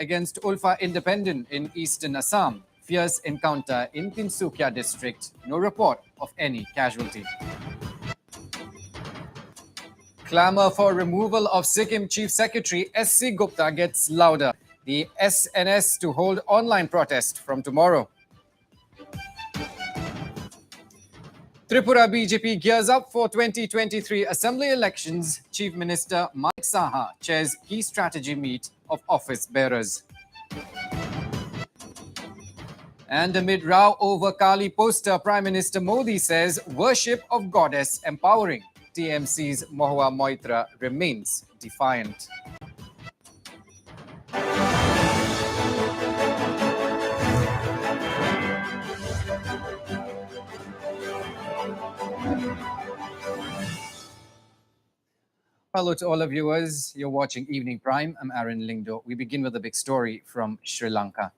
against Ulfa Independent in eastern Assam. Fierce encounter in Tinsukia district. No report of any casualty. Clamour for removal of Sikkim Chief Secretary S.C. Gupta gets louder. The SNS to hold online protest from tomorrow. Tripura Bjp gears up for 2023 Assembly elections. Chief Minister Mike Saha chairs key strategy meet of office bearers. And amid row over Kali poster, Prime Minister Modi says worship of goddess empowering. TMC's Mohua Moitra remains defiant. Hello to all our viewers. You're watching Evening Prime. I'm Aaron Lingdo. We begin with a big story from Sri Lanka.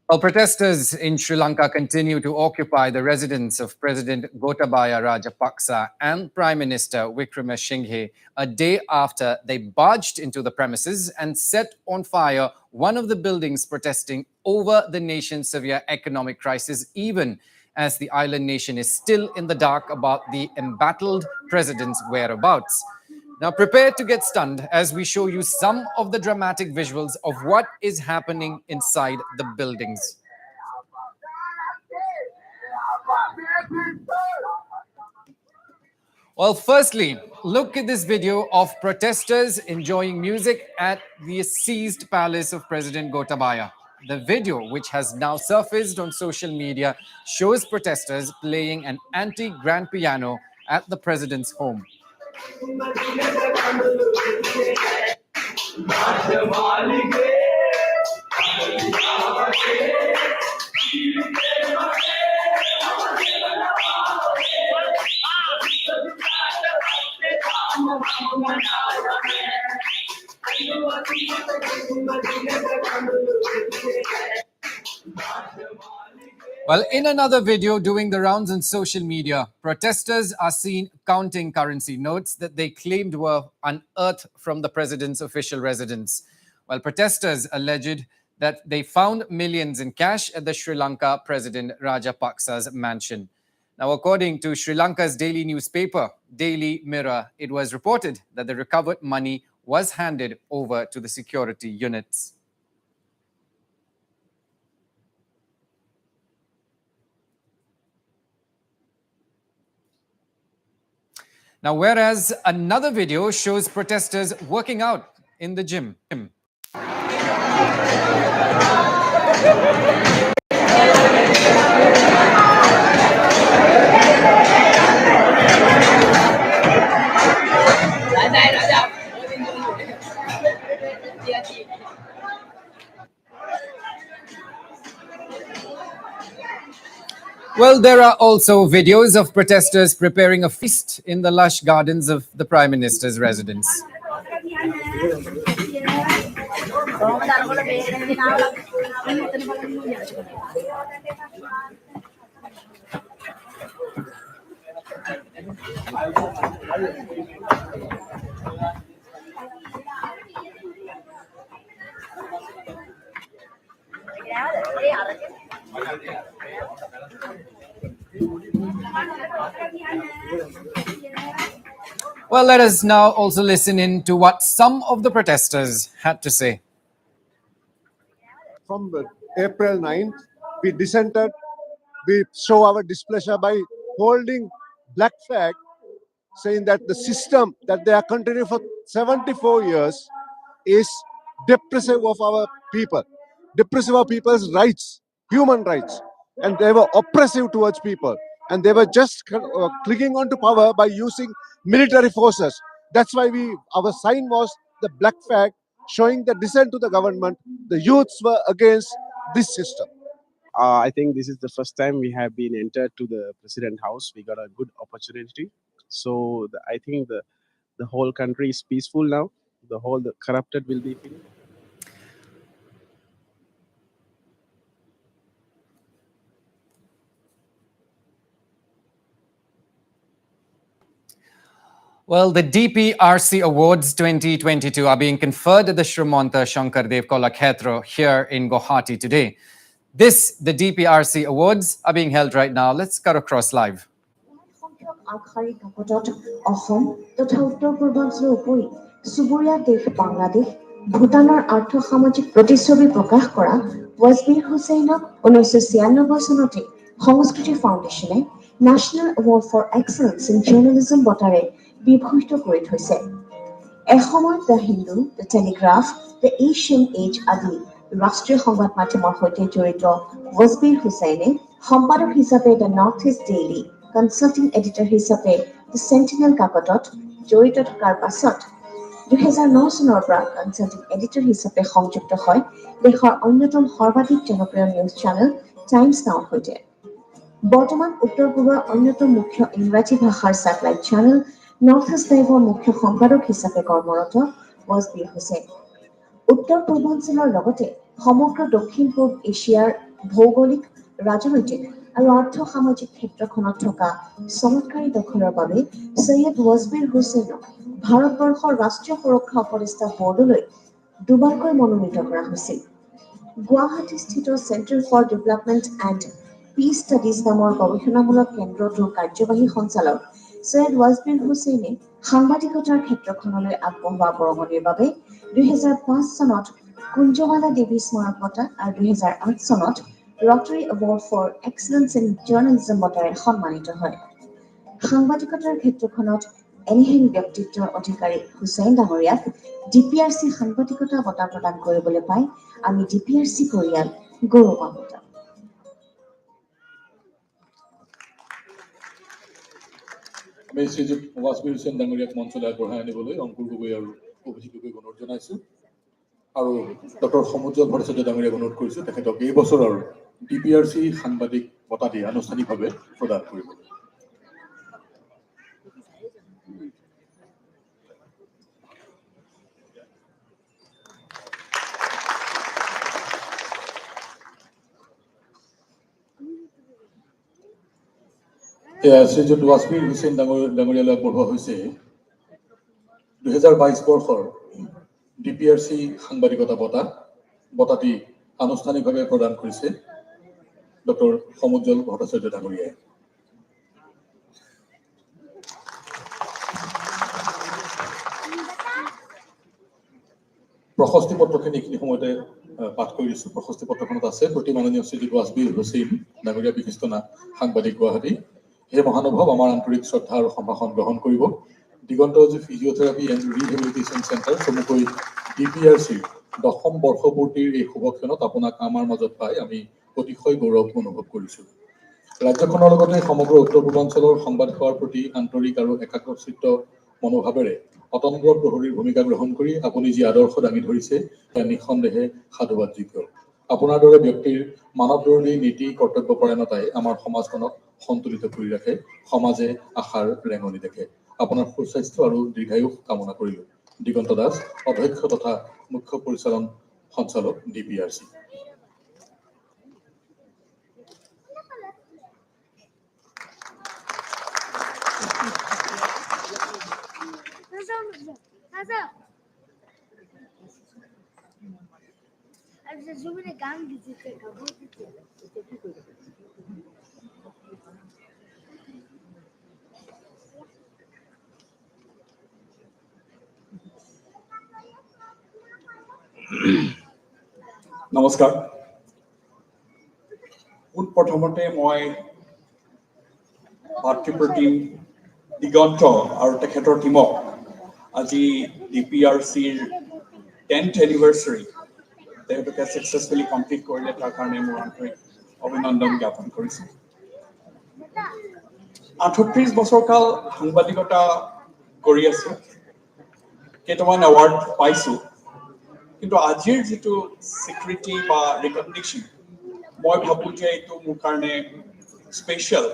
Well, protesters in Sri Lanka continue to occupy the residence of President Gotabaya Rajapaksa and Prime Minister Wickremesinghe a day after they barged into the premises and set on fire one of the buildings protesting over the nation's severe economic crisis, even as the island nation is still in the dark about the embattled president's whereabouts. Now, prepare to get stunned as we show you some of the dramatic visuals of what is happening inside the buildings. Well, firstly, look at this video of protesters enjoying music at the seized palace of President Gotabaya. The video, which has now surfaced on social media, shows protesters playing an anti-grand piano at the president's home. Well, in another video doing the rounds on social media, protesters are seen counting currency notes that they claimed were unearthed from the president's official residence. While protesters alleged that they found millions in cash at the Sri Lanka President Rajapaksa's mansion. Now, according to Sri Lanka's daily newspaper, Daily Mirror, it was reported that the recovered money was handed over to the security units. Now, whereas another video shows protesters working out in the gym. Well, there are also videos of protesters preparing a feast in the lush gardens of the Prime Minister's residence. Well, let us now also listen in to what some of the protesters had to say. From April 9th, we dissented, we show our displeasure by holding black flag, saying that the system that they are continuing for 74 years is depressive of our people, depressive of people's rights, human rights, and they were oppressive towards people, and they were just clinging on to power by using military forces. That's why our sign was the black flag, showing the dissent to the government. The youths were against this system. I think this is the first time we have been entered to the president house. We got a good opportunity. So I think the whole country is peaceful now. The corrupted will be finished. Well, the DPRC Awards 2022 are being conferred at the Shrimanta Shankardev Kalakshetro here in Guwahati today. The DPRC Awards are being held right now. Let's cut across live. আগশাৰী কাকতত অসম তথা উত্তৰ পূৰ্বাঞ্চলৰ উপৰি চুবুৰীয়া দেশ বাংলাদেশ ভূটানৰ আৰ্থ সামাজিক প্ৰতিচ্ছবি প্ৰকাশ কৰা ৱাজবীৰ হুছেইনক 1996 চনতে সংস্কৃতি ফাউণ্ডেশ্যনে national award for excellence in journalism বঁটাৰে বিভূষিত কৰি থৈছে এসময়ত the Hindu the Telegraph the Asian Age আদি ৰাষ্ট্ৰীয় সংবাদ মাধ্যমৰ সৈতে জড়িত ৱাজবীৰ হুছেইনে সম্পাদক হিচাপে the north East daily consulting editor হিচাপে দ্য সেন্টিনেল কাকতত জড়িত থকাৰ পাছত 2009 চনৰ পৰা কনসাল্টিং এডিটৰ হিচাপে সংযুক্ত হয় দেশৰ অন্যতম সৰ্বাধিক জনপ্ৰিয় নিউজ চেনেল টাইমছ নাওৰ সৈতে বৰ্তমান উত্তৰ পূৰ্বৰ অন্যতম মুখ্য ইংৰাজী ভাষাৰ স্যাটেলাইট চেনেল নৰ্থ ইষ্ট লাইভৰ মুখ্য সম্পাদক হিচাপে কৰ্মৰত ৱাজবীৰ হুছেইন উত্তৰ পূৰ্বাঞ্চলৰ লগতে সমগ্ৰ দক্ষিণ পূব এছিয়াৰ ভৌগোলিক ৰাজনৈতিক আৰু আৰ্থ সামাজিক ক্ষেত্ৰখনত থকা চমৎকাৰী দখলৰ বাবে সৈয়দ ৱাজবীৰ হুছেইনক ভাৰতবৰ্ষৰ ৰাষ্ট্ৰীয় সুৰক্ষা উপদেষ্টা বৰ্ডলৈ দুবাৰকৈ মনোনীত কৰা হৈছিল গুৱাহাটীস্থিত Centre for Development and Peace Studies নামৰ গৱেষণামূলক কেন্দ্ৰটোৰ কাৰ্যবাহী সঞ্চালক সৈয়দ ৱাজবীৰ হুছেইনে সাংবাদিকতাৰ ক্ষেত্ৰখনলৈ আগবঢ়োৱা বৰঙণিৰ বাবে 2005 চনত কুঞ্জৱালা দেৱী স্মাৰক বঁটা আৰু 2008 চনত Rotary Award for excellence in journalism বঁটাৰে সন্মানিত হয় সাংবাদিকতাৰ ক্ষেত্ৰখনত এনেহেন ব্যক্তিত্বৰ অধিকাৰী হুছেইন ডাঙৰীয়াক ডিপিআৰচি সাংবাদিকতা বঁটা প্ৰদান কৰিবলৈ পাই আমি ডিপিআৰচি পৰিয়াল গৌৰৱান্বিত আমি শ্ৰীযুত ৱাজবীৰ হুছেইন ডাঙৰীয়াক মঞ্চলৈ আগবঢ়াই আনিবলৈ অংকুৰ গগৈ আৰু অভিজিৎ গগৈক অনুৰোধ জনাইছোঁ আৰু ডক্টৰ সমুজ্জ্বল ভট্টাচাৰ্য ডাঙৰীয়াক অনুৰোধ কৰিছোঁ তেখেতক এই বছৰৰ ডিপিআৰচি সাংবাদিক বঁটাটি আনুষ্ঠানিকভাৱে প্ৰদান কৰিবলৈ শ্ৰীযুত ৱাজবীৰ হুছেইন ডাঙৰীয়ালৈ আগবঢ়োৱা হৈছে 2022 বৰ্ষৰ ডিপিআৰচি সাংবাদিকতা বঁটাটি আনুষ্ঠানিকভাৱে প্ৰদান কৰিছে ডক্টৰ সমুজ্জ্বল ভট্টাচাৰ্য ডাঙৰীয়াই প্ৰশস্তি পত্ৰখিনি এইখিনি সময়তে পাঠ কৰি দিছোঁ প্ৰশস্তি পত্ৰখনত আছে প্ৰতি মাননীয় শ্ৰীযুত ৱাজবীৰ হুছেইন ডাঙৰীয়া বিশিষ্ট সাংবাদিক গুৱাহাটী হে মহানুভৱ আমাৰ আন্তৰিক শ্ৰদ্ধা আৰু সম্ভাষণ গ্ৰহণ কৰিব দিগন্তজী ফিজিঅথেৰাপি এণ্ড ৰিহেবিলিটেশ্যন চেণ্টাৰ চমুকৈ ডিপিআৰচিৰ 10ম বৰ্ষপূৰ্তিৰ এই শুভক্ষণত আপোনাক আমাৰ মাজত পাই আমি অতিশয় গৌৰৱ অনুভৱ কৰিছোঁ ৰাজ্যখনৰ লগতে সমগ্ৰ উত্তৰ পূৰ্বাঞ্চলৰ সংবাদ সেৱাৰ প্ৰতি আন্তৰিক আৰু একাগ্ৰচিত্ত মনোভাৱেৰে অতন্দ্ৰ প্ৰহৰীৰ ভূমিকা গ্ৰহণ কৰি আপুনি যি আদৰ্শ দাঙি ধৰিছে সেয়া নিঃসন্দেহে সাধুবাদযোগ্য আপোনাৰ দৰে ব্যক্তিৰ মানৱদৰ্শী নীতি কৰ্তব্যপৰায়ণতাই আমাৰ সমাজখনক সন্তুলিত কৰি ৰাখে সমাজে আশাৰ ৰেঙনি দেখে আপোনাৰ সুস্বাস্থ্য আৰু দীৰ্ঘায়ুস কামনা কৰিলোঁ দিগন্ত দাস অধ্যক্ষ তথা মুখ্য পৰিচালন সঞ্চালক ডিপিআৰচি নমস্কাৰ প্ৰথমতে মই ভাতৃপ্ৰতিম দিগন্ত আৰু তেখেতৰ টিমক আজি ডিপিআৰচিৰ 10th এনিভাৰ্চাৰী তেওঁলোকে সাকসেসফুলি কমপ্লিট কৰিলে তাৰ কাৰণে মোৰ আন্তৰিক অভিনন্দন জ্ঞাপন কৰিছোঁ 38 বছৰ কাল সাংবাদিকতা কৰি আছোঁ কেইটামান এৱাৰ্ড পাইছোঁ কিন্তু আজিৰ যেটো স্বীকৃতি বা ৰিকগনিশ্যন মই ভাবো যে এইটো মোৰ কাৰণে স্পেশাল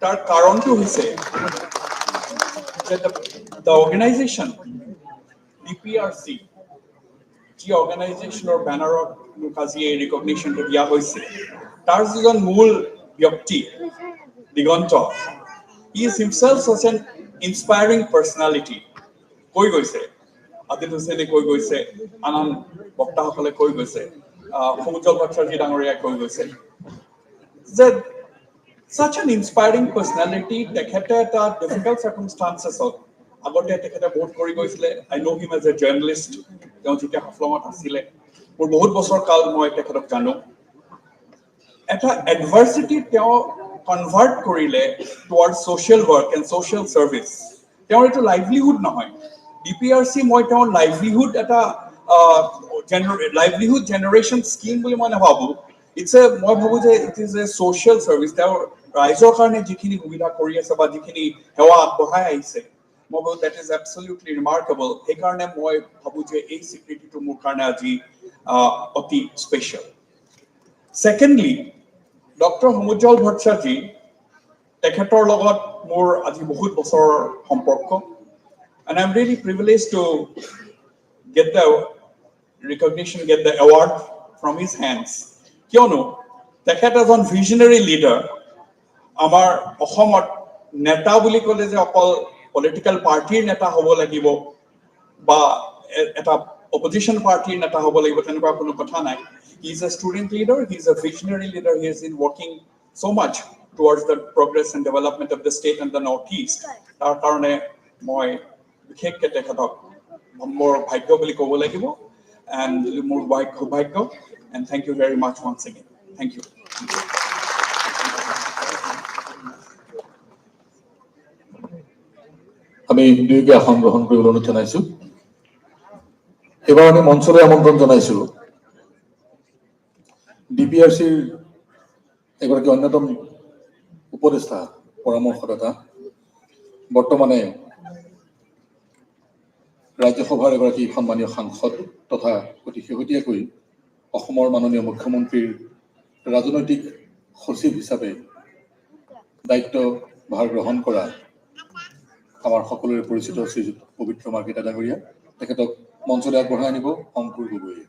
তাৰ কাৰণটো হৈছে যে the organization DPRC যি অৰ্গানাইজেশ্যনৰ বেনাৰত মোক আজি এই ৰিকগনিশ্যনটো দিয়া হৈছে তাৰ যিজন মূল ব্যক্তি দিগন্ত he is himself such an inspiring personality. Koi goise, Adit Hussaine koi goise, Anan Bokta Hakale koi goise, Humujal Bhattacharjee Dangoria koi goise. That such an inspiring personality, তেখেতে এটা difficult circumstances আগতে তেখেতে বহুত কৰি গৈছিলে. I know him as a journalist. তেওঁ যেতিয়া হাফলঙত আছিলে, মোৰ বহুত বছৰ কাল মই তেখেতক জানো। এটা adversity তেওঁ convert কৰিলে towards social work and social service. তেওঁৰ এইটো livelihood নহয়। DPRC মই তেওঁৰ livelihood এটা livelihood generation scheme বুলি মই নাভাবো। It's a মই ভাবো যে it is a social service. তেওঁৰ ৰাইজৰ কাৰণে যিখিনি সুবিধা কৰি আছে বা যিখিনি সেৱা আগবঢ়াই আহিছে, মই ভাবো that is absolutely remarkable. সেইকাৰণে মই ভাবো যে এই স্বীকৃতিটো মোৰ কাৰণে আজি অতি special. Secondly, Dr. Humujal Bhattacharjee, তেখেতৰ লগত মোৰ আজি বহুত বছৰৰ সম্পৰ্ক, and I'm really privileged to get the recognition, get the award from his hands. কিয়নো তেখেত এজন visionary leader, আমাৰ অসমত নেতা বুলি ক'লে যে অকল পলিটিক্যাল পাৰ্টিৰ নেতা হ'ব লাগিব বা এটা opposition party neta hobo lagibo tenuka kono kotha nai. He is a student leader, he is a visionary leader, he has been working so much towards the progress and development of the state and the northeast. Tar karone moi bikhekke tekhatok mor bhagyo boli kobo lagibo and mor bhagyo, and thank you very much once again. Thank you. আমি দুয়োকে আসন গ্ৰহণ কৰিবলৈ অনুৰোধ জনাইছো। এবাৰ আমি মঞ্চলৈ আমন্ত্ৰণ জনাইছো ডিপিআৰচিৰ এগৰাকী অন্যতম উপদেষ্টা পৰামৰ্শদাতা, বৰ্তমানে ৰাজ্যসভাৰ এগৰাকী সন্মানীয় সাংসদ তথা অতি শেহতীয়াকৈ অসমৰ মাননীয় মুখ্যমন্ত্ৰীৰ ৰাজনৈতিক সচিব হিচাপে দায়িত্ব ভাৰ গ্ৰহণ কৰা আমাৰ সকলোৰে পৰিচিত শ্ৰীযুক্ত পবিত্ৰ মাৰ্গেটা ডাঙৰীয়া, তেখেতক মঞ্চলৈ আগবঢ়াই আনিব অংকুৰ গগৈয়ে।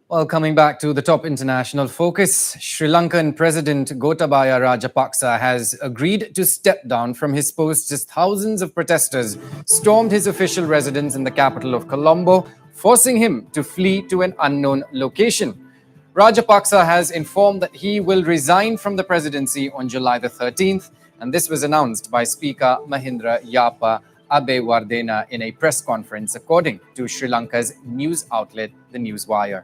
Well, coming back to the top international focus, Sri Lankan President Gotabaya Rajapaksa has agreed to step down from his post as thousands of protesters stormed his official residence in the capital of Colombo, forcing him to flee to an unknown location. Rajapaksa has informed that he will resign from the presidency on July the 13th, and this was announced by Speaker Mahindra Yapa Abewardena in a press conference, according to Sri Lanka's news outlet, The Newswire.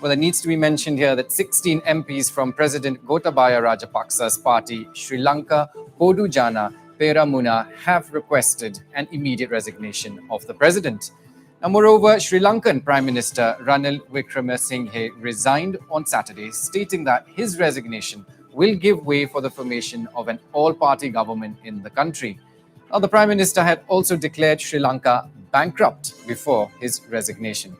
Well, it needs to be mentioned here that 16 MPs from President Gotabaya Rajapaksa's party, Sri Lanka Podujana Peramuna, have requested an immediate resignation of the president. And moreover, Sri Lankan Prime Minister Ranil Wickremesinghe resigned on Saturday, stating that his resignation will give way for the formation of an all-party government in the country. Now, the Prime Minister had also declared Sri Lanka bankrupt before his resignation.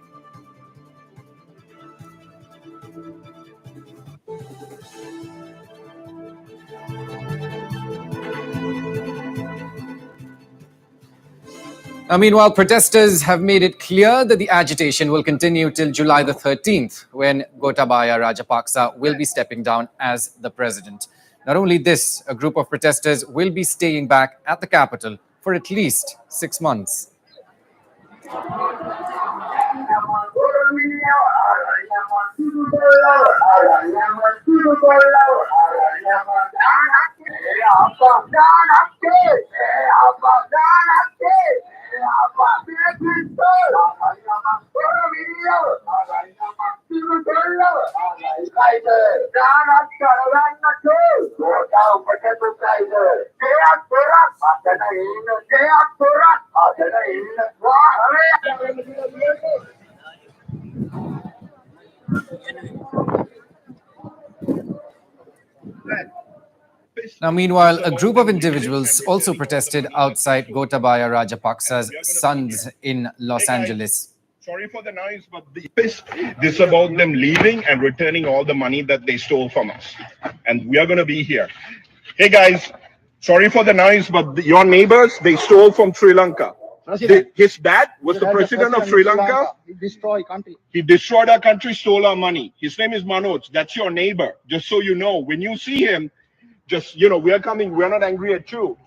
Now, meanwhile, protesters have made it clear that the agitation will continue till July the 13th, when Gotabaya Rajapaksa will be stepping down as the president. Not only this, a group of protesters will be staying back at the capital for at least 6 months. Now, meanwhile, a group of individuals also protested outside Gotabaya Rajapaksa's sons in Los Angeles. Sorry for the noise, but this is about them leaving and returning all the money that they stole from us. And we are going to be here. Hey guys, sorry for the noise, but your neighbors, they stole from Sri Lanka. His dad was the president of Sri Lanka. He destroyed country. He destroyed our country, stole our money. His name is Manoj. That's your neighbor. Just so you know, when you see him, just, we are coming. We're not angry at you.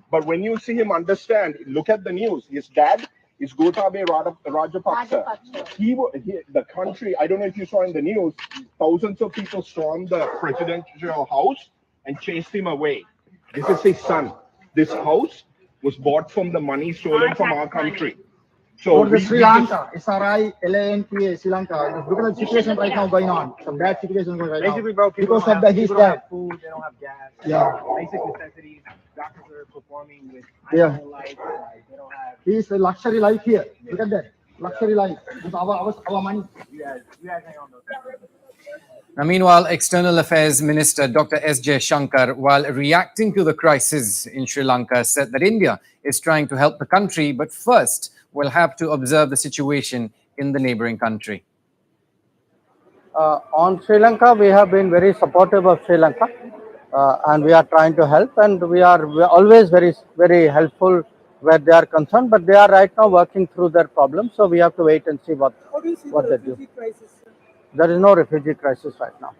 But when you see him, understand, look at the news. His dad is Gotabaya Rajapaksa. The country, I don't know if you saw in the news, thousands of people stormed the presidential house and chased him away. This is his son. This house was bought from the money stolen from our country. So For the Sri Lanka, SRI, LANPA, Sri Lanka, look at the situation right now going on. Some bad situation going right Basically, now. bro, people Because don't of have, the people don't have food, they don't have gas. Yeah. Basic necessities. Doctors are performing with Yeah. iPhone lights. They don't have. He's a luxury life here. Look at that. Luxury life. With our money. You guys hang on those. Now, meanwhile, External Affairs Minister Dr. S.J. Shankar, while reacting to the crisis in Sri Lanka, said that India is trying to help the country, but first will have to observe the situation in the neighboring country. On Sri Lanka, we have been very supportive of Sri Lanka, and we are trying to help, and we are always very helpful where they are concerned, but they are right now working through their problems, so we have to wait and see what they do. There is no refugee crisis right now.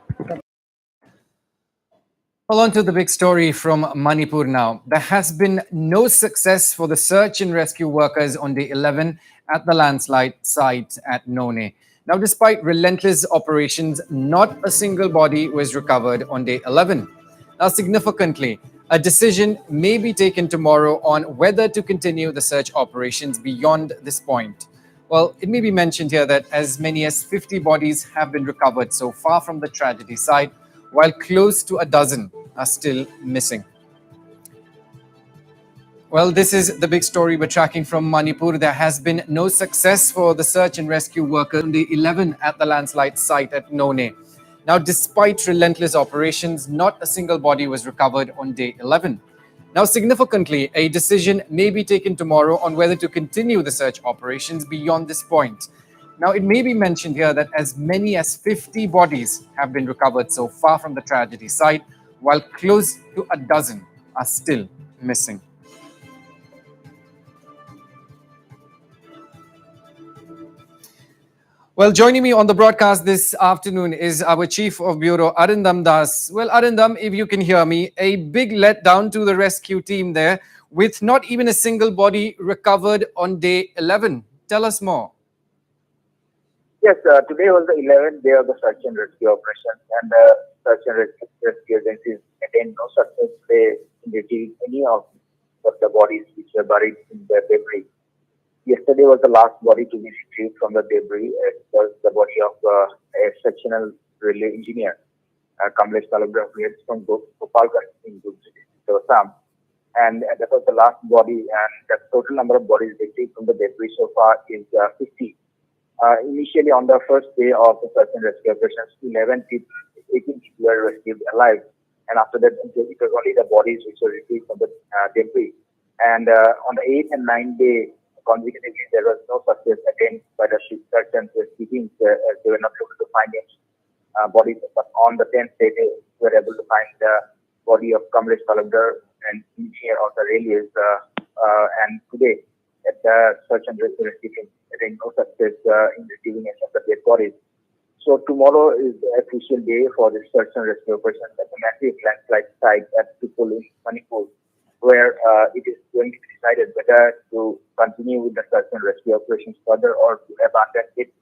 Well, on to the big story from Manipur now. There has been no success for the search and rescue workers on day 11 at the landslide site at None. Now, despite relentless operations, not a single body was recovered on day 11. Now, significantly, a decision may be taken tomorrow on whether to continue the search operations beyond this point. Well, it may be mentioned here that as many as 50 bodies have been recovered so far from the tragedy site, while close to a dozen are still missing. Well, this is the big story we're tracking from Manipur. There has been no success for the search and rescue workers on day 11 at the landslide site at None. Now, despite relentless operations, not a single body was recovered on day 11. Now, significantly, a decision may be taken tomorrow on whether to continue the search operations beyond this point. Now, it may be mentioned here that as many as 50 bodies have been recovered so far from the tragedy site, while close to a dozen are still missing. Well, joining me on the broadcast this afternoon is our Chief of Bureau, Arindam Das. Well, Arindam, if you can hear me, a big letdown to the rescue team there with not even a single body recovered on day 11. Tell us more. Yes, today was the 11th day of the search and rescue operation, and the search and rescue agencies attained no success in retrieving any of the bodies which were buried in the debris. Yesterday was the last body to be retrieved from the debris. It was the body of a sectional relay engineer, Kamlesh Talabra, who is from Gopalgarh in Assam. And that was the last body, and the total number of bodies retrieved from the debris so far is 50. Initially, on the first day of the search and rescue operations, 18 people were rescued alive. And after that, it was only the bodies which were retrieved from the debris. And on the 8th and 9th day, consecutively, there was no success attained by the search and rescue teams. They were not able to find any bodies. But on the 10th day, they were able to find the body of Kamlesh Talabdar and engineer of the railways. And today, at the search and rescue team, attained no success in retrieving any of the dead bodies. So tomorrow is the official day for the search and rescue operation at the massive landslide site at Tripura in Manipur, where it is going to be decided whether to continue with the search and rescue operations further or to abandon it.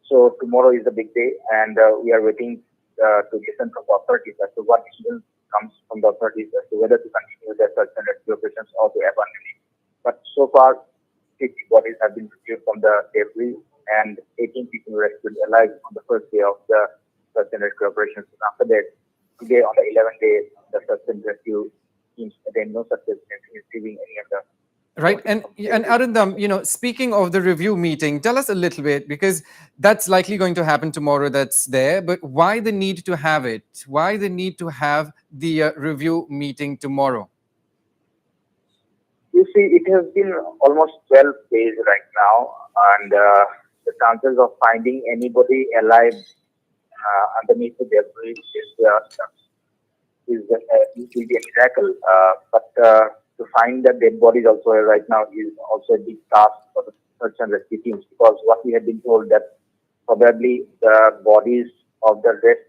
So tomorrow is the big day, and we are waiting to listen from the authorities as to what decision comes from the authorities as to whether to continue with the search and rescue operations or to abandon it. But so far, 50 bodies have been retrieved from the debris, and 18 people were rescued alive on the first day of the search and rescue operations. And after that, today on the 11th day, the search and rescue teams attained no success in retrieving any of the Right. And Arindam, speaking of the review meeting, tell us a little bit, because that's likely going to happen tomorrow. That's there. But why the need to have it? Why the need to have the review meeting tomorrow? You see, it has been almost 12 days right now, and the chances of finding anybody alive underneath the debris will be a miracle. But to find the dead bodies also right now is also a big task for the search and rescue teams, because what we have been told that probably the bodies of the rest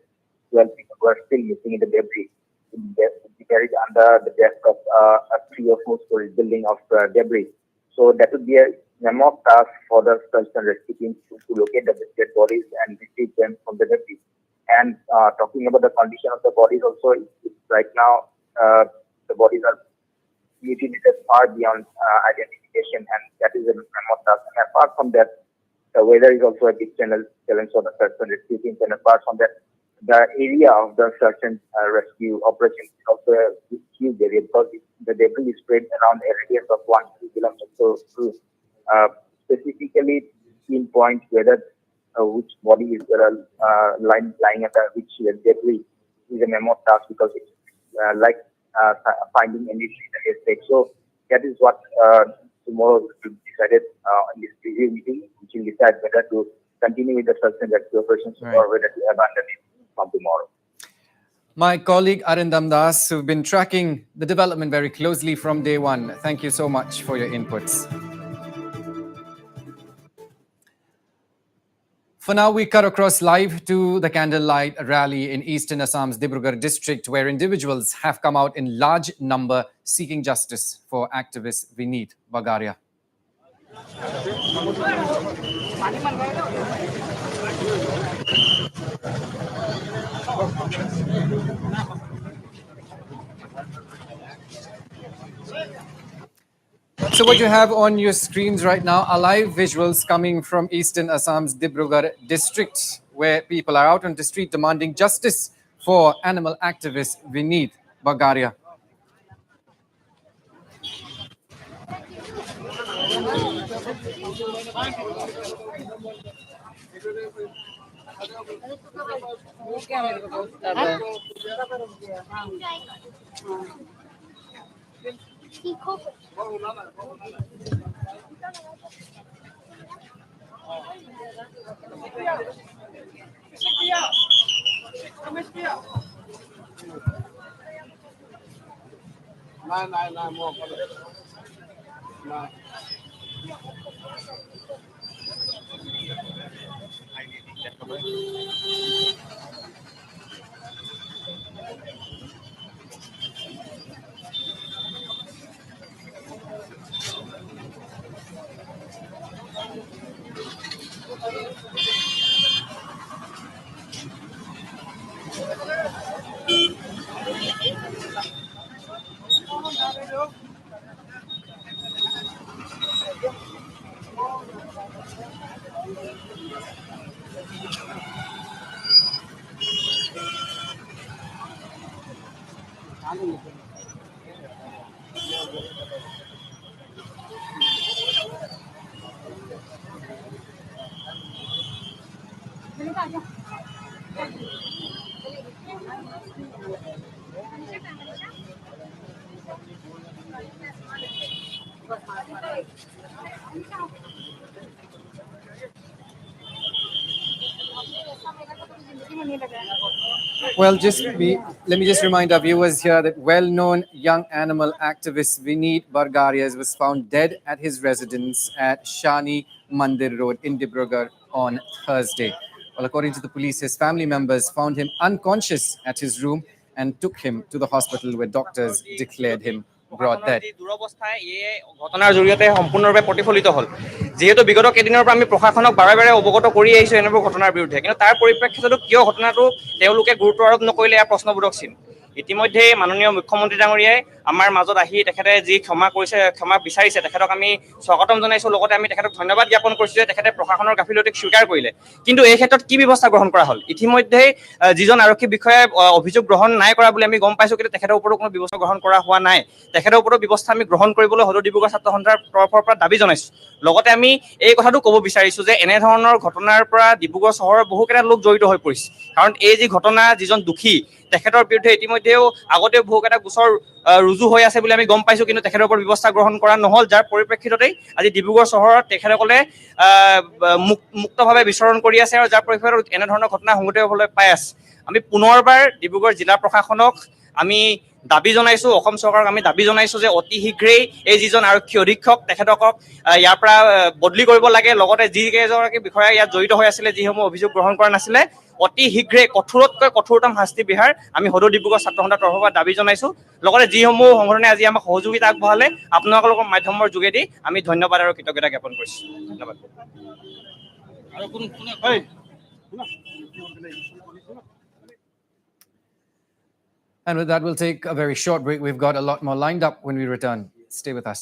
12 people were still missing in the debris. Buried under the depth of a 3 or 4 story building of debris. So that would be a mammoth task for the search and rescue teams to locate the dead bodies and retrieve them from the debris. And talking about the condition of the bodies also, right now the bodies are mutilated far beyond identification, and that is a mammoth task. And apart from that, the weather is also a big challenge for the search and rescue teams. And apart from that, the area of the search and rescue operation is also a huge area, because the debris is spread around a radius of 1 to 2 kilometers. So to specifically pinpoint whether which body is lying at which debris is a mammoth task, because it's like finding any mistake. So that is what tomorrow will be decided in this review meeting, which will decide whether to continue with the search and rescue operations or whether to abandon it from tomorrow. My colleague Arindam Das, who've been tracking the development very closely from day one, thank you so much for your inputs. For now, we cut across live to the candlelight rally in eastern Assam's Dibrugarh district, where individuals have come out in large number seeking justice for activist Vineet Bagaria. So what you have on your screens right now are live visuals coming from eastern Assam's Dibrugarh district, where people are out on the street demanding justice for animal activist Vineet Bagaria. Well, let me just remind our viewers here that well-known young animal activist Vineet Bagaria was found dead at his residence at Shani Mandir Road in Dibrugarh on Thursday. Well, according to the police, his family members found him unconscious at his room and took him to the hospital where doctors declared him brought dead. ঘটনাৰ জৰিয়তে সম্পূৰ্ণৰূপে প্ৰতিফলিত হ'ল, যেহেতু বিগত কেইদিনৰ পৰা আমি প্ৰশাসনক বাৰে বাৰে অৱগত কৰি আহিছো এনেবোৰ ঘটনাৰ বিৰুদ্ধে, কিন্তু তাৰ পৰিপ্ৰেক্ষিততো কিয় ঘটনাটো তেওঁলোকে গুৰুত্ব আৰোপ নকৰিলে ইয়াৰ প্ৰশ্নবোধক চিন। ইতিমধ্যে মাননীয় মুখ্যমন্ত্ৰী ডাঙৰীয়াই আমাৰ মাজত আহি তেখেতে যি ক্ষমা বিচাৰিছে তেখেতক আমি স্বাগতম জনাইছোঁ। লগতে আমি তেখেতক ধন্যবাদ জ্ঞাপন কৰিছোঁ যে তেখেতে প্ৰশাসনৰ গাফিলতিক স্বীকাৰ কৰিলে। কিন্তু এই ক্ষেত্ৰত কি ব্যৱস্থা গ্ৰহণ কৰা হ'ল? ইতিমধ্যেই যিজন আৰক্ষী বিষয়াই অভিযোগ গ্ৰহণ নাই কৰা বুলি আমি গম পাইছোঁ, কিন্তু তেখেতৰ ওপৰত কোনো ব্যৱস্থা গ্ৰহণ কৰা হোৱা নাই। তেখেতৰ ওপৰত ব্যৱস্থা আমি গ্ৰহণ কৰিবলৈ সদৌ ডিব্ৰুগড় ছাত্ৰ সন্থাৰ তৰফৰ পৰা দাবী জনাইছোঁ। লগতে আমি এই কথাটো ক'ব বিচাৰিছোঁ যে এনেধৰণৰ ঘটনাৰ পৰা ডিব্ৰুগড় চহৰৰ বহুকেইটা লোক জড়িত হৈ পৰিছে। কাৰণ এই যি ঘটনা, যিজন দোষী তেখেতৰ বিৰুদ্ধে ইতিমধ্যেও আগতেও বহুকেইটা গোচৰ ৰুজু হৈ আছে বুলি আমি গম পাইছোঁ, কিন্তু তেখেতৰ ওপৰত ব্যৱস্থা গ্ৰহণ কৰা নহ'ল। যাৰ পৰিপ্ৰেক্ষিততেই আজি ডিব্ৰুগড় চহৰত তেখেতসকলে মুক্তভাৱে বিচৰণ কৰি আছে আৰু যাৰ পৰিপ্ৰেক্ষিতত এনেধৰণৰ ঘটনা সংঘটিত হ'বলৈ পাই আছে। আমি পুনৰবাৰ ডিব্ৰুগড় জিলা প্ৰশাসনক আমি দাবী জনাইছোঁ, অসম চৰকাৰক আমি দাবী জনাইছোঁ যে অতি শীঘ্ৰেই এই যিজন আৰক্ষী অধীক্ষক তেখেতক ইয়াৰ পৰা বদলি কৰিব লাগে। লগতে যিকেইগৰাকী বিষয়া ইয়াত জড়িত হৈ আছিলে, যিসমূহ অভিযোগ গ্ৰহণ কৰা নাছিলে, অতি শীঘ্ৰে কঠোৰতকৈ কঠোৰতম শাস্তি বিহাৰ আমি সদৌ ডিব্ৰুগড় ছাত্ৰ সন্থাৰ তৰফৰ পৰা দাবী জনাইছোঁ। লগতে যিসমূহ সংগঠনে আজি আমাক সহযোগিতা আগবঢ়ালে আপোনালোকৰ মাধ্যমৰ যোগেদি আমি ধন্যবাদ আৰু কৃতজ্ঞতা জ্ঞাপন কৰিছোঁ। ধন্যবাদ। And with that, we'll take a very short break. We've got a lot more lined up when we return. Stay with us.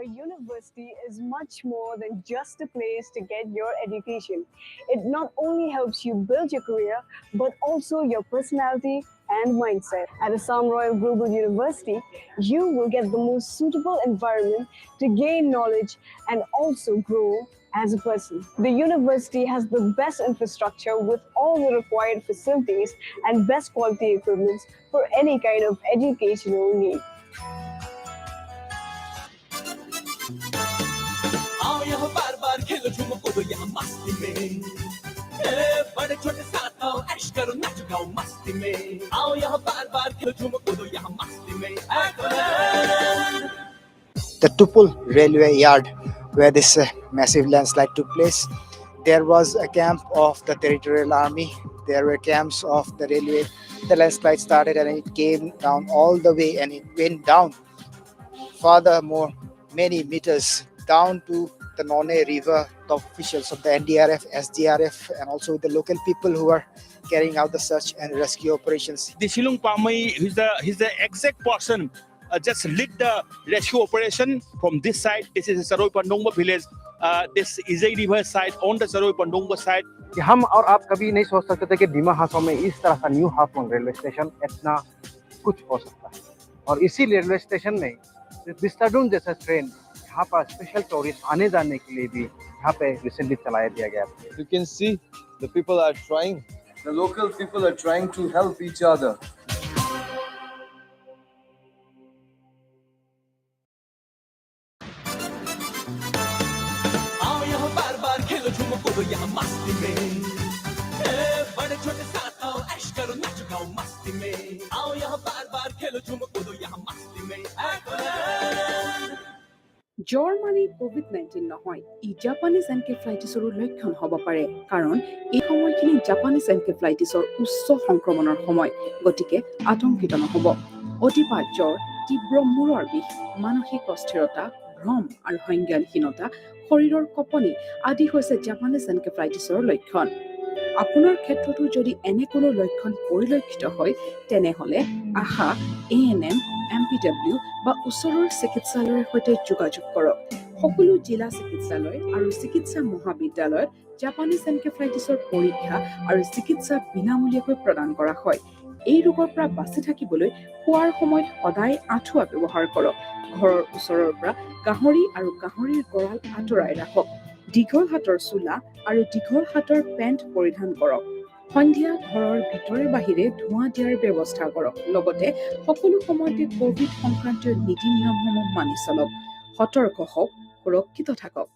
A university is much more than just a place to get your education. It not only helps you build your career, but also your personality and mindset. At Assam Royal Global University, you will get the most suitable environment to gain knowledge and also grow as a person. The university has the best infrastructure with all the required facilities and best quality equipment for any kind of educational need. The Tupul railway yard where this massive landslide took place, there was a camp of the territorial army. There were camps of the railway. The landslide started and it came down all the way and it went down furthermore many meters down to the None River. The officials of the NDRF, SDRF and also the local people who are carrying out the search and rescue operations. The Shillong Pamai, he's the exact person just lead the rescue operation from this side. This is the Saroi Pandongba village. This is a river side on the Saroi Pandongba side. हम और आप कभी नहीं सोच सकते थे कि डीमा हाथों में इस तरह का न्यू हाफलोंग रेलवे स्टेशन इतना कुछ हो सकता है। और इसी रेलवे स्टेशन में विस्ताडून जैसा ट्रेन यहाँ पर स्पेशल टूरिस्ट आने जाने के लिए भी यहाँ पे रिसेंटली चलाया दिया गया। You can see the people are trying. The local people are trying to help each other. জ্বৰ মানে COVID-19 নহয়, ই জাপানিজ এনকেফ্লাইটিছৰ লক্ষণ হ'ব পাৰে, কাৰণ এই সময়খিনি জাপানিজ এনকেফ্লাইটিছৰ উচ্চ সংক্ৰমণৰ সময়, গতিকে আতংকিত নহ'ব। অতিপাত জ্বৰ, তীব্ৰ মূৰৰ বিষ, মানসিক অস্থিৰতা, ভ্ৰম আৰু সংজ্ঞানহীনতা, শৰীৰৰ কঁপনি আদি হৈছে জাপানিজ এনকেফ্লাইটিছৰ লক্ষণ। আপোনাৰ ক্ষেত্ৰতো যদি এনে কোনো লক্ষণ পৰিলক্ষিত হয়, তেনেহ'লে আশা, ANM, MPW বা ওচৰৰ চিকিৎসালয়ৰ সৈতে যোগাযোগ কৰক। সকলো জিলা চিকিৎসালয় আৰু চিকিৎসা মহাবিদ্যালয়ত জাপানিজ এনকেফ্লাইটিছৰ পৰীক্ষা আৰু চিকিৎসা বিনামূলীয়াকৈ প্ৰদান কৰা হয়। এই ৰোগৰ পৰা বাচি থাকিবলৈ খোৱাৰ সময়ত সদায় আঁঠুৱা ব্যৱহাৰ কৰক। ঘৰৰ ওচৰৰ পৰা গাহৰি আৰু গাহৰিৰ গঁৰাল আঁতৰাই ৰাখক। দীঘল হাতৰ চোলা আৰু দীঘল হাতৰ পেণ্ট পৰিধান কৰক। সন্ধিয়া ঘৰৰ ভিতৰে বাহিৰে ধোঁৱা দিয়াৰ ব্যৱস্থা কৰক। লগতে সকলো সময়তে কোভিড সংক্ৰান্তীয় নীতি নিয়মসমূহ মানি চলক। সতৰ্ক হওক, সুৰক্ষিত থাকক।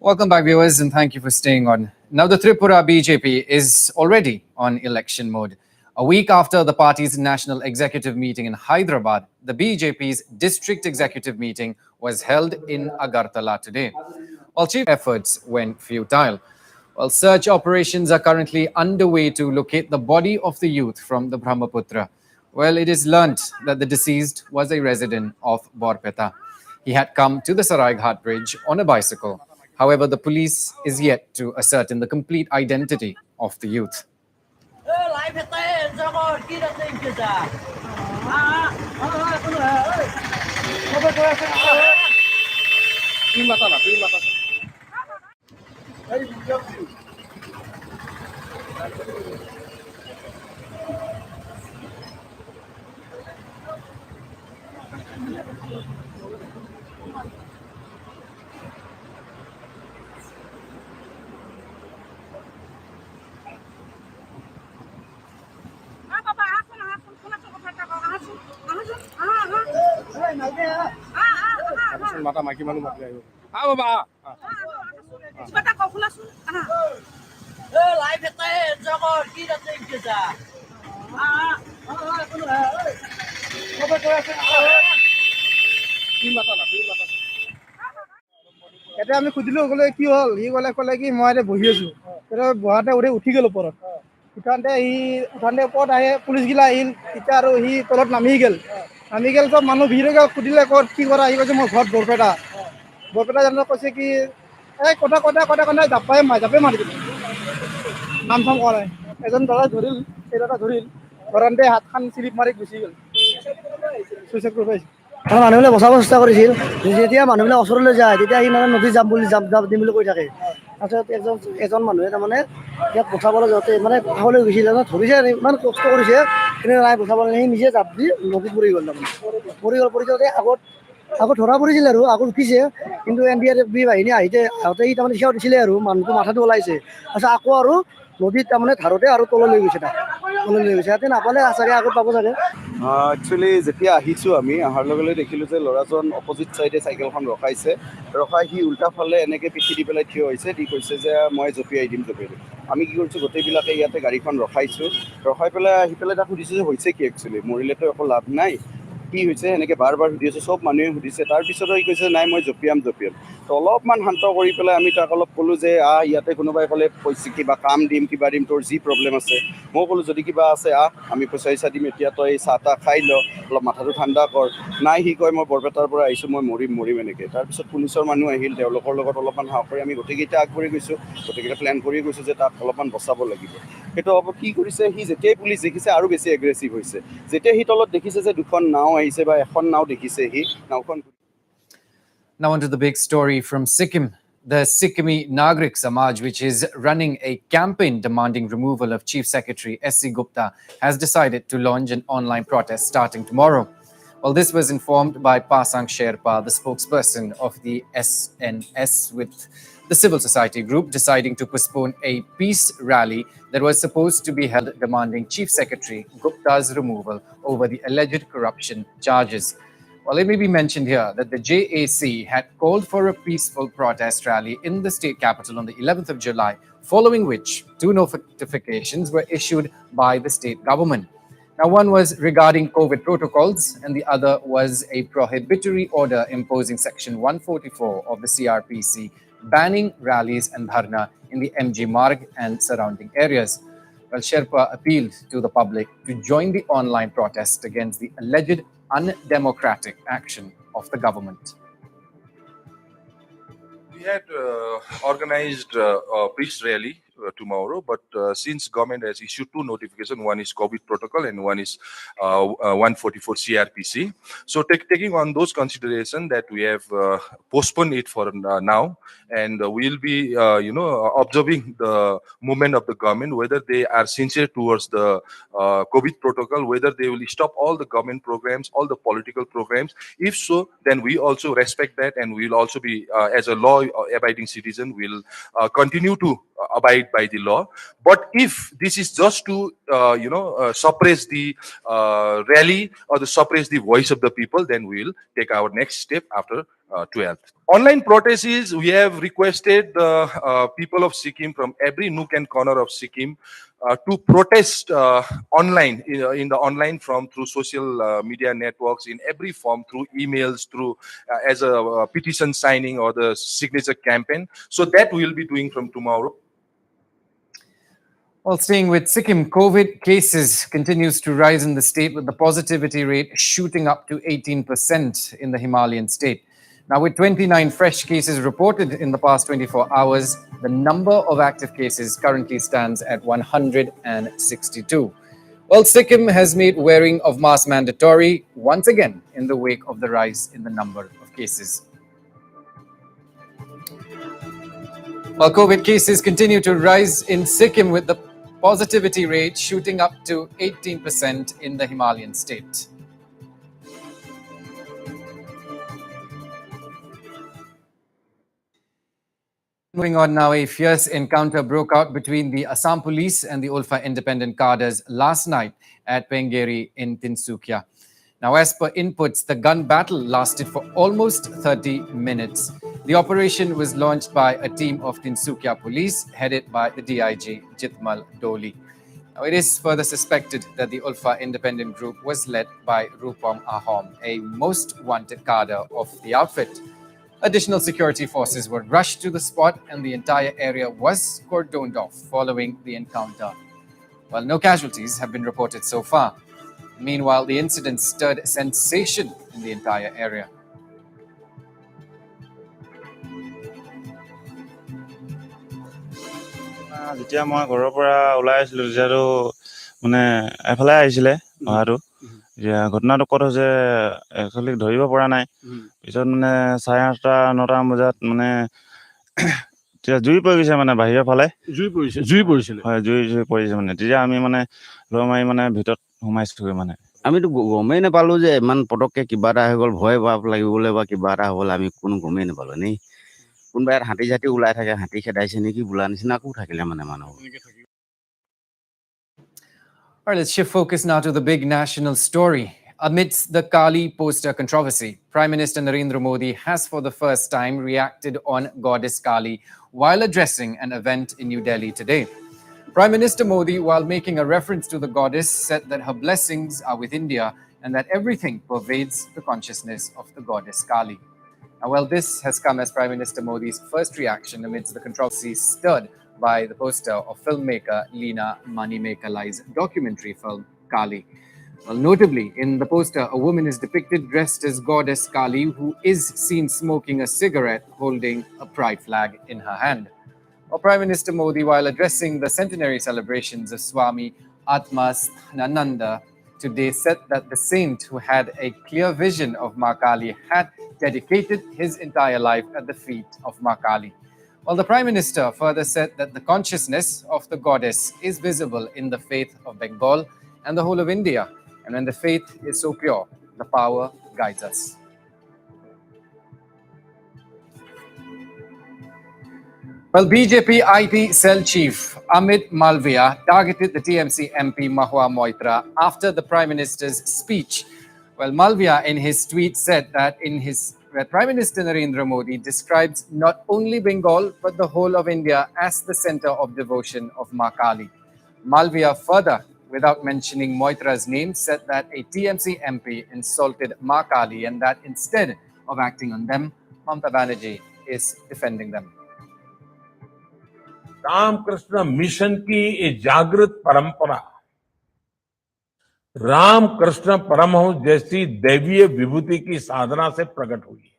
Welcome back, viewers, and thank you for staying on. Now, the Tripura Bjp is already on election mode. A week after the party's national executive meeting in Hyderabad, the BJP's district executive meeting was held in Agartala today. While chief efforts went futile, while search operations are currently underway to locate the body of the youth from the Brahmaputra, well, it is learnt that the deceased was a resident of Borpeta. He had come to the Saraighat bridge on a bicycle. However, the police is yet to ascertain the complete identity of the youth. Mata maki manu mati ayo. Ah baba. Mata kau kulasu. Live eta jagor ki rate kisa. Kono hai. Kobe koi ase. Ki mata na, ki mata. এতিয়া আমি সুধিলো ক'লে কি হ'ল C ক'লে কি মই এতিয়া বহি আছোঁ বহাতে উঠি গ'ল ওপৰত উঠাওঁতে ওপৰত আহে পুলিচগিলা আহিল তেতিয়া আৰু সি তলত নামি গ'ল চব মানুহ ভিৰ হৈ গ'ল সুধিলে ক'ত কি কৰা সি কৈছে মই ঘৰত বৰপেটা জানো কৈছে কি এই কথা জাপে মাৰি দিলে নাম চাম কৰা নাই এজন দাদা ধৰিল ধৰাতে হাতখন চিলিপ মাৰি গুচি গ'ল চুইচাইড কৰি পাইছে মানুহবিলাক বচাব চেষ্টা কৰিছিল যেতিয়া মানুহবিলাক ওচৰলৈ যায় তেতিয়া সি মানে নদী যাম দিম বুলি কৈ থাকে তাৰপিছত এজন মানুহে তাৰমানে ইয়াত বচাবলৈ যাওঁতে মানে খাবলৈ গৈছিল ধৰিছে ইমান কষ্ট কৰিছে কিন্তু নাই বচাবলৈ সি নিজে জাপ দি নদীত পৰি গ'ল তাৰমানে পৰি যাওঁতে আগত ধৰা পৰিছিল আৰু আগত উঠিছে কিন্তু NDRF বাহিনী আহোঁতে সি তাৰমানে দিশাও দিছিলে আৰু মানুহটো মাথাটো ওলাইছে তাৰপিছত আকৌ আৰু নদীত তাৰমানে ধাৰতে আৰু তললৈ গৈছে সিহঁতে নাপালে চাগে আগত পাব চাগে একচুৱেলি যেতিয়া আহিছোঁ আমি অহাৰ লগে লগে দেখিলোঁ যে ল'ৰাজন অপজিট চাইডে চাইকেলখন ৰখাই সি উল্টা ফালে এনেকৈ পিঠি দি পেলাই থিয় হৈছে দি কৈছে যে মই জঁপিয়াই দিম আমি কি কৰিছোঁ গোটেইবিলাকে ইয়াতে গাড়ীখন ৰখাই পেলাই আহি পেলাই তাক সুধিছোঁ যে হৈছে কি একচুৱেলি মৰিলেতো একো লাভ নাই কি হৈছে এনেকৈ বাৰ সুধি আছে চব মানুহে সুধিছে তাৰপিছতো সি কৈছে নাই মই জঁপিয়াম তো অলপমান শান্ত কৰি পেলাই আমি তাক অলপ ক'লোঁ যে ইয়াতে কোনোবাই ক'লে কৈছে কিবা কাম দিম কিবা দিম তোৰ যি প্ৰব্লেম আছে মই ক'লোঁ যদি কিবা আছে আমি পইচা দিম এতিয়া তই চাহ তাহ খাই ল অলপ মাথাটো ঠাণ্ডা কৰ নাই সি কয় মই বৰপেটাৰ পৰা আহিছোঁ মই মৰিম এনেকৈ তাৰপিছত পুলিচৰ মানুহ আহিল তেওঁলোকৰ লগত অলপমান সাহস কৰি আমি গোটেইকেইটা আগবাঢ়ি গৈছোঁ গোটেইকেইটা প্লেন কৰি গৈছোঁ যে তাক অলপমান বচাব লাগিব সেইটো কি কৰিছে সি যেতিয়াই পুলিচ দেখিছে আৰু বেছি এগ্ৰেছিভ হৈছে যেতিয়া সি তলত দেখিছে যে দুখন নাও আহিছে বা এখন নাও দেখিছে সি নাওখন Now on to the big story from Sikkim. The Sikkimi Nagrik Samaj, which is running a campaign demanding removal of Chief Secretary S.C. Gupta, has decided to launch an online protest starting tomorrow. Well, this was informed by Pasang Sherpa, the spokesperson of the SNS, with the civil society group deciding to postpone a peace rally that was supposed to be held demanding Chief Secretary Gupta's removal over the alleged corruption charges. Well, it may be mentioned here that the JAC had called for a peaceful protest rally in the state capital on the 11th of July, following which 2 notifications were issued by the state government. Now, one was regarding COVID protocols, and the other was a prohibitory order imposing Section 144 of the CRPC, banning rallies and dharna in the MG Marg and surrounding areas. Well, Sherpa appealed to the public to join the online protest against the alleged undemocratic action of the government. We had organized a peace rally tomorrow, but since government has issued 2 notifications, one is COVID protocol and one is 144 CRPC. So taking on those considerations that we have postponed it for now, and we'll be observing the movement of the government, whether they are sincere towards the COVID protocol, whether they will stop all the government programs, all the political programs. If so, then we also respect that, and we'll also be, as a law-abiding citizen, will continue to abide by the law. But if this is just to, suppress the rally or to suppress the voice of the people, then we will take our next step after 12th. Online protest is, we have requested the people of Sikkim from every nook and corner of Sikkim to protest online, in the online from through social media networks, in every form, through emails, through as a petition signing or the signature campaign. So that we will be doing from tomorrow. Well, staying with Sikkim, COVID cases continues to rise in the state, with the positivity rate shooting up to 18% in the Himalayan state. Now, with 29 fresh cases reported in the past 24 hours, the number of active cases currently stands at 162. Well, Sikkim has made wearing of mask mandatory once again in the wake of the rise in the number of cases. While COVID cases continue to rise in Sikkim, with the positivity rate shooting up to 18% in the Himalayan state. Moving on now, a fierce encounter broke out between the Assam police and the Ulfa independent cadres last night at Pengeri in Tinsukia. Now, as per inputs, the gun battle lasted for almost 30 minutes. The operation was launched by a team of Tinsukia police headed by the DIG Jitmal Doli. Now, it is further suspected that the Ulfa independent group was led by Rupam Ahom, a most wanted cadre of the outfit. Additional security forces were rushed to the spot and the entire area was cordoned off following the encounter. While no casualties have been reported so far. Meanwhile, the incident stirred sensation in the entire area. যেতিয়া মই ঘৰৰ পৰা ওলাই আহিছিলো তেতিয়াতো মানে এফালে আহিছিলে অহাটো এতিয়া ঘটনাটো ক'ত হৈছে একচুৱেলি ধৰিব পৰা নাই পিছত মানে 8:30-9 বজাত মানে তেতিয়া জুই পৰি গৈছে মানে বাহিৰৰ ফালে জুই পৰিছিলে হয় জুই পৰিছে মানে তেতিয়া আমি মানে ল মাৰি মানে ভিতৰত সোমাইছোগে মানে আমিতো গমেই নাপালো যে ইমান পটককে কিবা এটা হৈ গ'ল ভয় ভাব লাগিবলৈ বা কিবা এটা হ'ল আমি কোনো গমেই নাপালো নেই কোনবা ইয়াত হাতী জাতি ওলাই থাকে হাতী খেদাইছে নেকি বোলা নিচিনা আকৌ থাকিলে মানে মানুহ All right, let's shift focus now to the big national story. Amidst the Kali poster controversy, Prime Minister Narendra Modi has for the first time reacted on Goddess Kali while addressing an event in New Delhi today. Prime Minister Modi, while making a reference to the goddess, said that her blessings are with India and that everything pervades the consciousness of the goddess Kali. Now, well, this has come as Prime Minister Modi's first reaction amidst the controversy stirred by the poster of filmmaker Leena Manimekhalai's documentary film Kali. Well, notably, in the poster, a woman is depicted dressed as Goddess Kali, who is seen smoking a cigarette holding a pride flag in her hand. Well, Prime Minister Modi, while addressing the centenary celebrations of Swami Atmasthanananda today, said that the saint who had a clear vision of Ma Kali had dedicated his entire life at the feet of Ma Kali. Well, the Prime Minister further said that the consciousness of the goddess is visible in the faith of Bengal and the whole of India. And when the faith is so pure, the power guides us. Well, BJP IT cell chief Amit Malviya targeted the TMC MP Mahua Moitra after the Prime Minister's speech. Well, Malviya in his tweet said that Prime Minister Narendra Modi describes not only Bengal but the whole of India as the center of devotion of Ma Kali. Malviya further, without mentioning Moitra's name, said that a TMC MP insulted Ma Kali and that instead of acting on them, Mamata Banerjee is defending them. Ramakrishna Mission की ये जागृत परंपरा रामकृष्ण परमहंस जैसी दैवीय विभूति की साधना से प्रकट हुई है।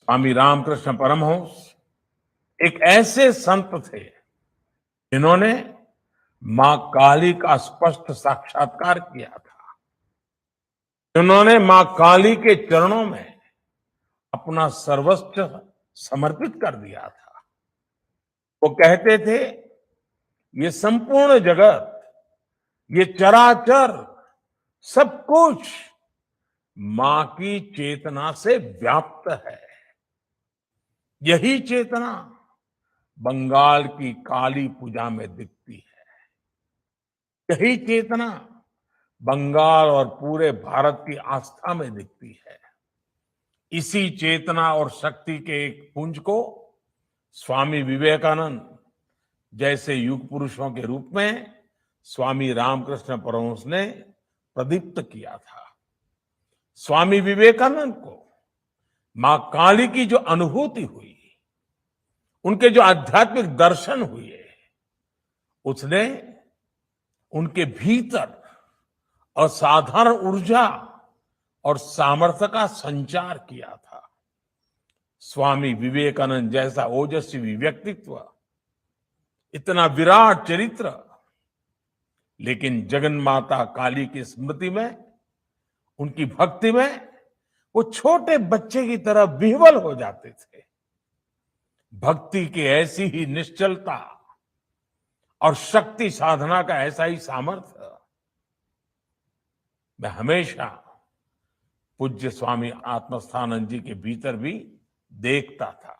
स्वामी रामकृष्ण परमहंस एक ऐसे संत थे जिन्होंने मां काली का स्पष्ट साक्षात्कार किया था, जिन्होंने मां काली के चरणों में अपना सर्वस्व समर्पित कर दिया था। वो कहते थे, ये संपूर्ण जगत, ये चराचर, सब कुछ मां की चेतना से व्याप्त है। यही चेतना बंगाल की काली पूजा में दिखती है। यही चेतना बंगाल और पूरे भारत की आस्था में दिखती है। इसी चेतना और शक्ति के एक पुंज को स्वामी विवेकानंद जैसे युग पुरुषों के रूप में स्वामी रामकृष्ण परमहंस ने प्रदीप्त किया था। स्वामी विवेकानंद को मां काली की जो अनुभूति हुई, उनके जो आध्यात्मिक दर्शन हुए, उसने उनके भीतर असाधारण ऊर्जा और सामर्थ्य का संचार किया था। स्वामी विवेकानंद जैसा ओजस्वी व्यक्तित्व, इतना विराट चरित्र, लेकिन जगन्माता काली की स्मृति में, उनकी भक्ति में वो छोटे बच्चे की तरह विह्वल हो जाते थे। भक्ति की ऐसी ही निश्चलता और शक्ति साधना का ऐसा ही सामर्थ्य मैं हमेशा पूज्य स्वामी आत्मस्थानंद जी के भीतर भी देखता था।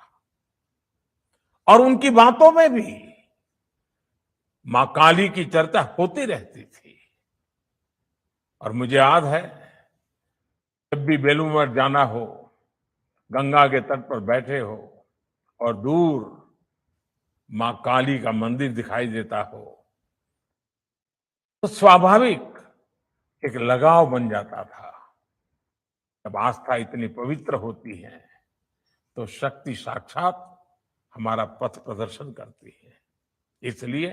और उनकी बातों में भी मां काली की चर्चा होती रहती थी। और मुझे याद है, जब भी बेलूर मठ जाना हो, गंगा के तट पर बैठे हो और दूर मां काली का मंदिर दिखाई देता हो, तो स्वाभाविक एक लगाव बन जाता था। जब आस्था इतनी पवित्र होती है तो शक्ति साक्षात हमारा पथ प्रदर्शन करती है। इसलिए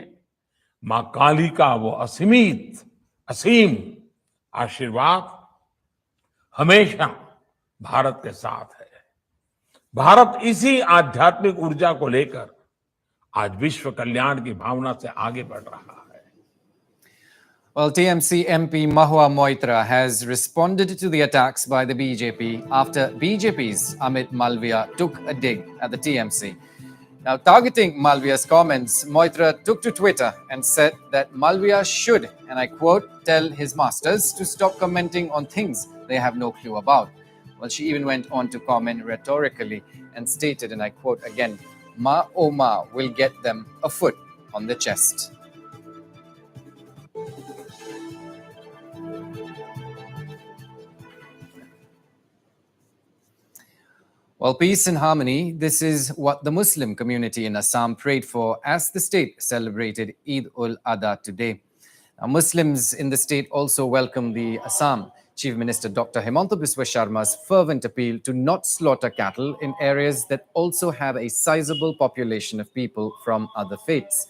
मां काली का वो असीम आशीर्वाद हमेशा भारत के साथ है। भारत इसी आध्यात्मिक ऊर्जा को लेकर आज विश्व कल्याण की भावना से आगे बढ़ रहा है। Well, TMC MP Mahua Moitra has responded to the attacks by the BJP after BJP's Amit Malviya took a dig at the TMC. Now, targeting Malviya's comments, Moitra took to Twitter and said that Malviya should, and I quote, tell his masters to stop commenting on things they have no clue about. Well, she even went on to comment rhetorically and stated, and I quote again, "Ma oh ma will get them a foot on the chest." Well, peace and harmony, this is what the Muslim community in Assam prayed for as the state celebrated Eid ul-Adha today. Now, Muslims in the state also welcomed the Assam Chief Minister Dr. Himanta Biswa Sharma's fervent appeal to not slaughter cattle in areas that also have a sizable population of people from other faiths.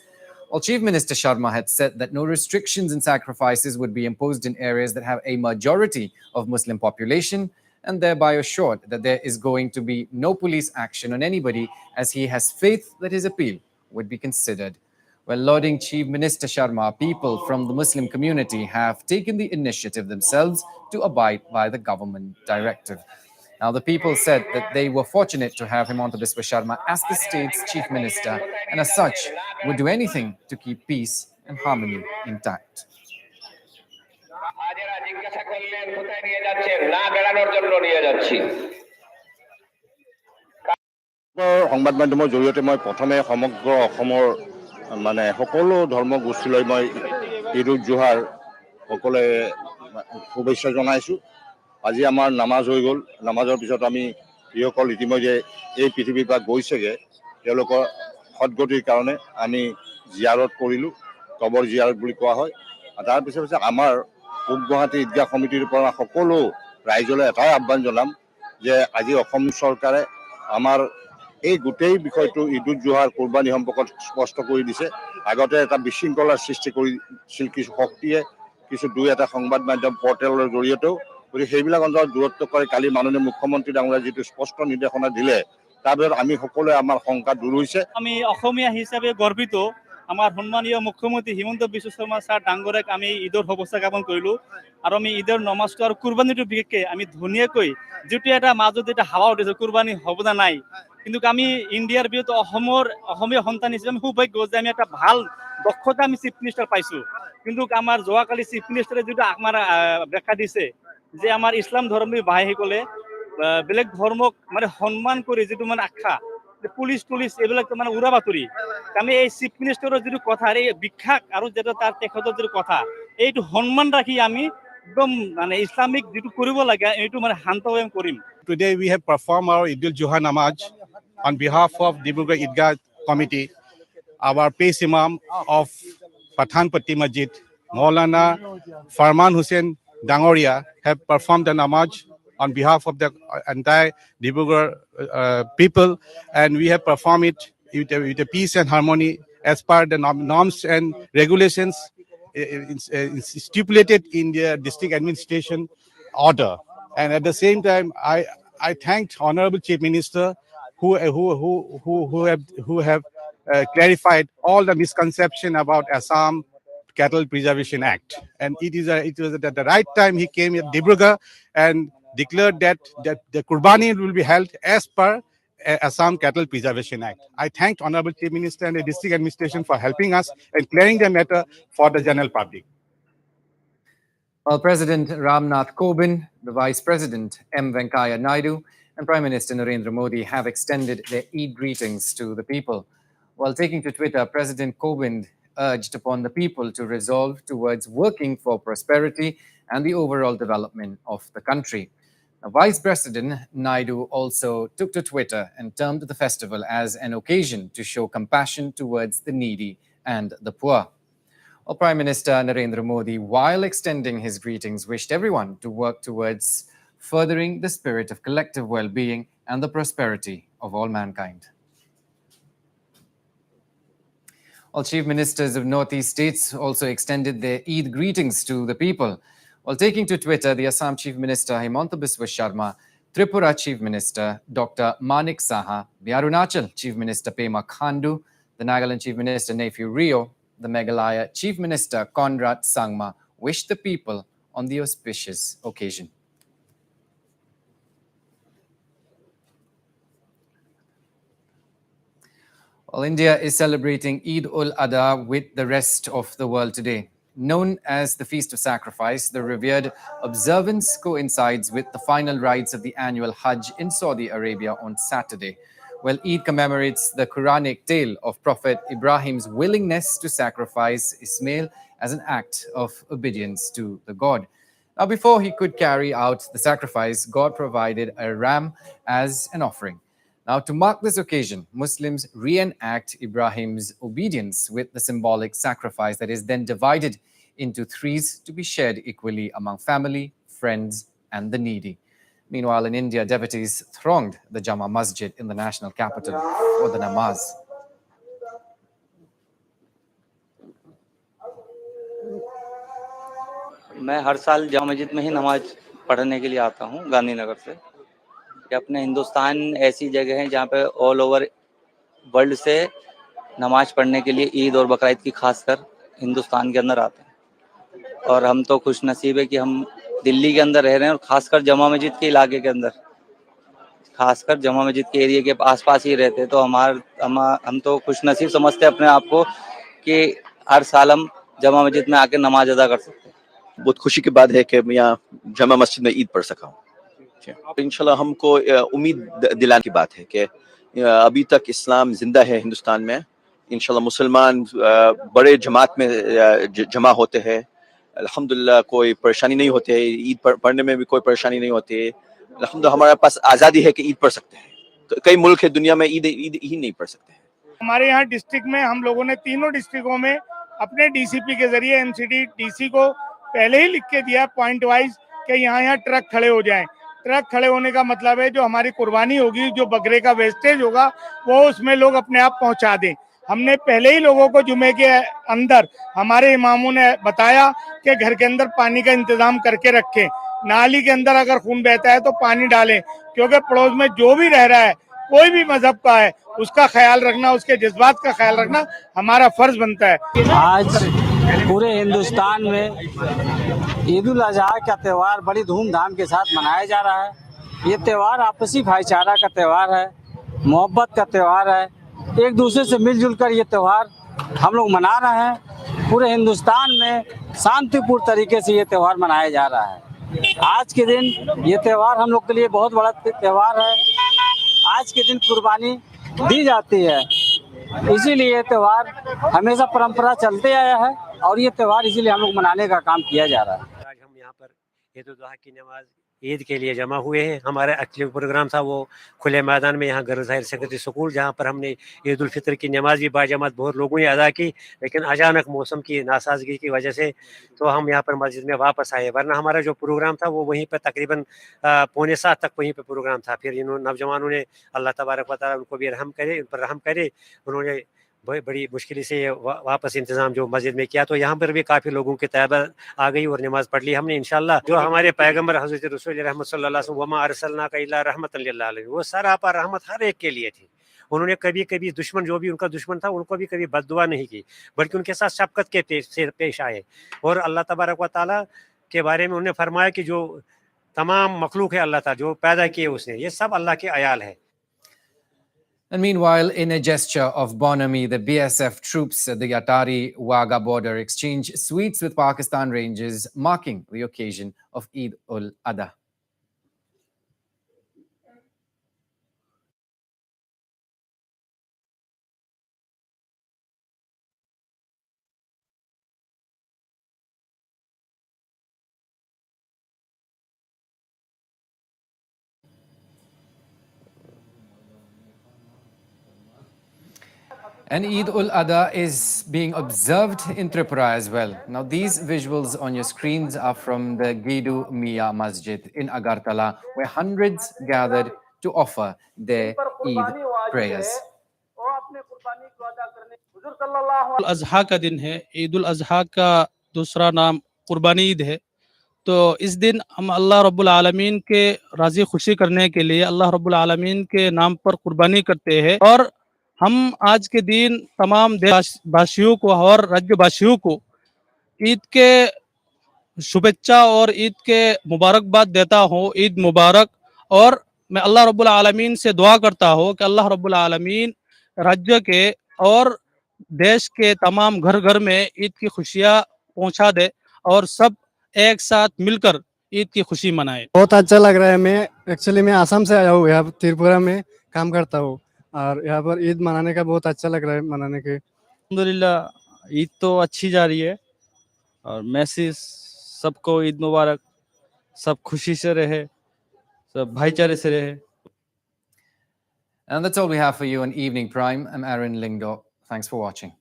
Well, Chief Minister Sharma had said that no restrictions and sacrifices would be imposed in areas that have a majority of Muslim population, and thereby assured that there is going to be no police action on anybody, as he has faith that his appeal would be considered. Well, lauding Chief Minister Sharma, people from the Muslim community have taken the initiative themselves to abide by the government directive. Now, the people said that they were fortunate to have Himanta Biswa Sharma as the state's chief minister, and as such, would do anything to keep peace and harmony intact. সংবাদ মাধ্যমৰ জৰিয়তে মই প্ৰথমে সমগ্ৰ অসমৰ মানে সকলো ধৰ্মগোষ্ঠীলৈ মই ঈদ উল জোহাৰ সকলোৱে শুভেচ্ছা জনাইছোঁ। আজি আমাৰ নামাজ হৈ গ'ল। নামাজৰ পিছত আমি যিসকল ইতিমধ্যে এই পৃথিৱীৰ পৰা গৈছেগৈ, তেওঁলোকৰ সদগতিৰ কাৰণে আমি জিয়াৰত কৰিলোঁ, কবৰ জিয়াৰত বুলি কোৱা হয়। তাৰ পিছে আমাৰ পূব গুৱাহাটী ঈদগাহ সমিতিৰ পৰা সকলো ৰাইজলৈ এটাই আহ্বান জনাম যে আজি অসম চৰকাৰে আমাৰ এই গোটেই বিষয়টো ঈদ উল জোহাৰ কোৰবানী সম্পৰ্কত স্পষ্ট কৰি দিছে। আগতে এটা বিশৃংখলাৰ সৃষ্টি কৰিছিল কিছু শক্তিয়ে, কিছু দুই এটা সংবাদ মাধ্যম পৰ্টেলৰ জৰিয়তেও। গতিকে সেইবিলাক অঞ্চলত দূৰত্ব কৰি কালি মাননীয় মুখ্যমন্ত্ৰী ডাঙৰীয়াই যিটো স্পষ্ট নিৰ্দেশনা দিলে, তাৰ ভিতৰত আমি সকলোৱে আমাৰ শংকা দূৰ হৈছে। আমি অসমীয়া হিচাপে গৰ্বিত। আমাৰ সন্মানীয় মুখ্যমন্ত্ৰী হিমন্ত বিশ্ব শৰ্মা ছাৰ ডাঙৰীয়াক আমি ঈদৰ শুভেচ্ছা জ্ঞাপন কৰিলোঁ। আৰু আমি ঈদৰ নমাজটো আৰু কুৰবানীটো বিশেষকৈ আমি ধুনীয়াকৈ যিটো এটা মাজত এটা হাৱা উঠিছে, কুৰবানী হ'ব না নাই, কিন্তু আমি ইণ্ডিয়াৰ ভিতৰত অসমীয়া সন্তান হিচাপে আমি সৌভাগ্য যে আমি এটা ভাল দক্ষতা আমি চিফ মিনিষ্টাৰ পাইছোঁ। কিন্তু আমাৰ যোৱাকালি চিফ মিনিষ্টাৰে যিটো আমাৰ ব্যাখ্যা দিছে যে আমাৰ ইছলাম ধৰ্মী ভাইসকলে বেলেগ ধৰ্মক মানে সন্মান কৰি যিটো মানে আখ্যা, পুলিচ টুলিচ এইবিলাক মানে উৰা বাতৰি আমি এই চিফ মিনিষ্টাৰৰ যিটো কথা এই বিখ্যাত আৰু যেটা তাৰ তেখেতৰ যিটো কথা এইটো সন্মান ৰাখি আমি একদম মানে ইসলামিক যেটো কৰিব লাগে এইটো মানে শান্তভাৱে কৰিম। Today we have performed our Idul Juha Namaz on behalf of Dibrugarh Idgah Committee. Our peace Imam of Pathanpatti Masjid, Maulana Farman Hussain Dangoria, have performed the namaz on behalf of the entire Dibrugarh people, and we have performed it with a peace and harmony as per the norms and regulations stipulated in the district administration order. And at the same time, I thanked Honorable Chief Minister who have clarified all the misconception about Assam Cattle Preservation Act. And it was at the right time he came at Dibrugarh and declared that the Qurbani will be held as per Assam Cattle Preservation Act. I thanked Honorable Chief Minister and the district administration for helping us and clearing the matter for the general public. Well, President Ramnath Kovind, the Vice President M. Venkaiah Naidu, and Prime Minister Narendra Modi have extended their Eid greetings to the people. While taking to Twitter, President Kovind urged upon the people to resolve towards working for prosperity and the overall development of the country. Now, Vice President Naidu also took to Twitter and termed the festival as an occasion to show compassion towards the needy and the poor. Well, Prime Minister Narendra Modi, while extending his greetings, wished everyone to work towards furthering the spirit of collective well-being and the prosperity of all mankind. All chief ministers of Northeast states also extended their Eid greetings to the people. While taking to Twitter, the Assam Chief Minister Himanta Biswa Sharma, Tripura Chief Minister Dr. Manik Saha, the Arunachal Chief Minister Pema Khandu, the Nagaland Chief Minister Nephew Rio, the Meghalaya Chief Minister Conrad Sangma wished the people on the auspicious occasion. Well, India is celebrating Eid ul-Adha with the rest of the world today. Known as the Feast of Sacrifice, the revered observance coincides with the final rites of the annual Hajj in Saudi Arabia on Saturday. Well, Eid commemorates the Quranic tale of Prophet Ibrahim's willingness to sacrifice Ismail as an act of obedience to the God. Now, before he could carry out the sacrifice, God provided a ram as an offering. Now, to mark this occasion, Muslims reenact Ibrahim's obedience with the symbolic sacrifice that is then divided into threes to be shared equally among family, friends, and the needy. Meanwhile, in India, devotees thronged the Jama Masjid in the national capital for the namaz. मैं हर साल जामा मस्जिद में ही नमाज पढ़ने के लिए आता हूँ गांधीनगर से। कि अपने हिंदुस्तान ऐसी जगह है जहाँ पे ऑल ओवर वर्ल्ड से नमाज पढ़ने के लिए ईद और बकरीद की खासकर हिंदुस्तान के अंदर आते हैं और हम तो खुश नसीब है कि हम दिल्ली के अंदर रह रहे हैं और खासकर जमा मस्जिद के इलाके के अंदर खासकर जमा मस्जिद के एरिया के आसपास ही रहते हैं तो हम तो खुश नसीब समझते हैं अपने आप को कि हर साल हम जमा मस्जिद में आके नमाज अदा कर सकते हैं। बहुत खुशी की बात है कि मैं यहाँ जमा मस्जिद में ईद पढ़ सका हूँ। इंशाल्लाह हमको उम्मीद दिलाने की बात है कि अभी तक इस्लाम जिंदा है हिंदुस्तान में। इंशाल्लाह मुसलमान बड़े जमात में जमा होते हैं। अल्हम्दुलिल्लाह कोई परेशानी नहीं होती है, ईद पढ़ने में भी कोई परेशानी नहीं होती है। अल्हम्दुलिल्लाह हमारे पास आज़ादी है कि ईद पढ़ सकते हैं। कई मुल्क है दुनिया में ईद ही नहीं पढ़ सकते हैं। हमारे यहाँ डिस्ट्रिक्ट में हम लोगों ने तीनों डिस्ट्रिक्टों में अपने डीसीपी के जरिए एमसीडी डीसी को पहले ही लिख के दिया पॉइंट वाइज कि यहाँ ट्रक खड़े हो जाएं। ट्रक खड़े होने का मतलब है जो हमारी कुर्बानी होगी, जो बकरे का वेस्टेज होगा वो उसमें लोग अपने आप पहुंचा दें। हमने पहले ही लोगों को जुमे के अंदर हमारे इमामों ने बताया कि घर के अंदर पानी का इंतजाम करके रखें, नाली के अंदर अगर खून बहता है तो पानी डालें, क्योंकि पड़ोस में जो भी रह रहा है कोई भी मजहब का है उसका ख्याल रखना, उसके जज्बात का ख्याल रखना हमारा फर्ज बनता है। आज पूरे हिंदुस्तान में ईद उल अजहा का त्यौहार बड़ी धूमधाम के साथ मनाया जा रहा है। ये त्यौहार आपसी भाईचारा का त्यौहार है, मोहब्बत का त्यौहार है। एक दूसरे से मिलजुल कर ये त्यौहार हम लोग मना रहे हैं। पूरे हिंदुस्तान में शांतिपूर्ण तरीके से ये त्यौहार मनाया जा रहा है। आज के दिन ये त्यौहार हम लोग के लिए बहुत बड़ा त्यौहार है। आज के दिन कुर्बानी दी जाती है। इसीलिए ये त्यौहार हमेशा परंपरा चलते आया है और ये त्यौहार इसीलिए हम लोग मनाने का काम किया जा रहा है। आज हम यहाँ पर ईद उल अजहा की नमाज ईद के लिए जमा हुए हैं। हमारा एक्चुअली प्रोग्राम था वो खुले मैदान में यहाँ गर्ल्स हायर सेकेंडरी स्कूल, जहाँ पर हमने ईद उल फितर की नमाज भी बाजमात बहुत लोगों ने अदा की, लेकिन अचानक मौसम की नासाजगी की वजह से तो हम यहाँ पर मस्जिद में वापस आए, वरना हमारा जो प्रोग्राम था वो वहीं पर तकरीबन 6:45 तक वहीं पर प्रोग्राम था। फिर इन नौजवानों ने, अल्लाह तबारक व तआला उनको भी रहम करे, उन पर रहम करे, उन्होंने बड़ी मुश्किल से वापस इंतज़ाम जो मस्जिद में किया, तो यहाँ पर भी काफ़ी लोगों की तादाद आ गई और नमाज पढ़ ली हमने इंशाल्लाह। जो हमारे पैगम्बर हज़रत रसूल रहमत सल्लल्लाहु अलैहि वसल्लम वमा अरसलनाका इल्ला रहमतन लिल आलमीन, वो सरापा रहमत हर एक के लिए थी। उन्होंने कभी कभी दुश्मन, जो भी उनका दुश्मन था, उनको भी कभी बद्दुआ नहीं की, बल्कि उनके साथ शफकत के पेश आए। और अल्लाह तबारक व तआला के बारे में उन्होंने फरमाया कि जो तमाम मखलूक है अल्लाह ताला जो पैदा किए उसने, ये सब अल्लाह के अयाल है। And meanwhile, in a gesture of bonhomie, the BSF troops at the Atari-Wagah border exchanged sweets with Pakistan Rangers, marking the occasion of Eid ul-Adha. And Eid ul-Adha is being observed in Tripura as well. Now, these visuals on your screens are from the Gidu Miya Masjid in Agartala, where hundreds gathered to offer their Eid prayers. Azha का दिन है। ईद उल अज़हा का दूसरा नाम कुर्बानी ईद है। तो इस दिन हम अल्लाह रब्बुल आलमीन के राज़ी खुशी करने के लिए अल्लाह रब्बुल आलमीन के नाम पर कुर्बानी करते हैं। और हम आज के दिन तमाम देशवासियों को और राज्यवासियों को ईद के शुभेच्छा और ईद के मुबारकबाद देता हूँ। ईद मुबारक। और मैं अल्लाह रब्बुल आलमीन से दुआ करता हूँ कि अल्लाह रब्बुल आलमीन राज्य के और देश के तमाम घर घर में ईद की खुशियाँ पहुँचा दे और सब एक साथ मिलकर ईद की खुशी मनाए। बहुत अच्छा लग रहा है। मैं एक्चुअली मैं आसाम से आया हूँ, यहाँ त्रिपुरा में काम करता हूँ और यहाँ पर ईद मनाने का बहुत अच्छा लग रहा है मनाने के। अल्हम्दुलिल्लाह ईद तो अच्छी जा रही है और मैसेज सबको ईद मुबारक, सब खुशी से रहे, सब भाईचारे से रहे। And that's all we have for you on Evening Prime. I'm Aaron Lingdo. Thanks for watching.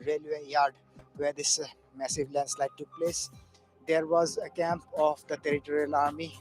Railway yard where this massive landslide took place. There was a camp of the Territorial Army.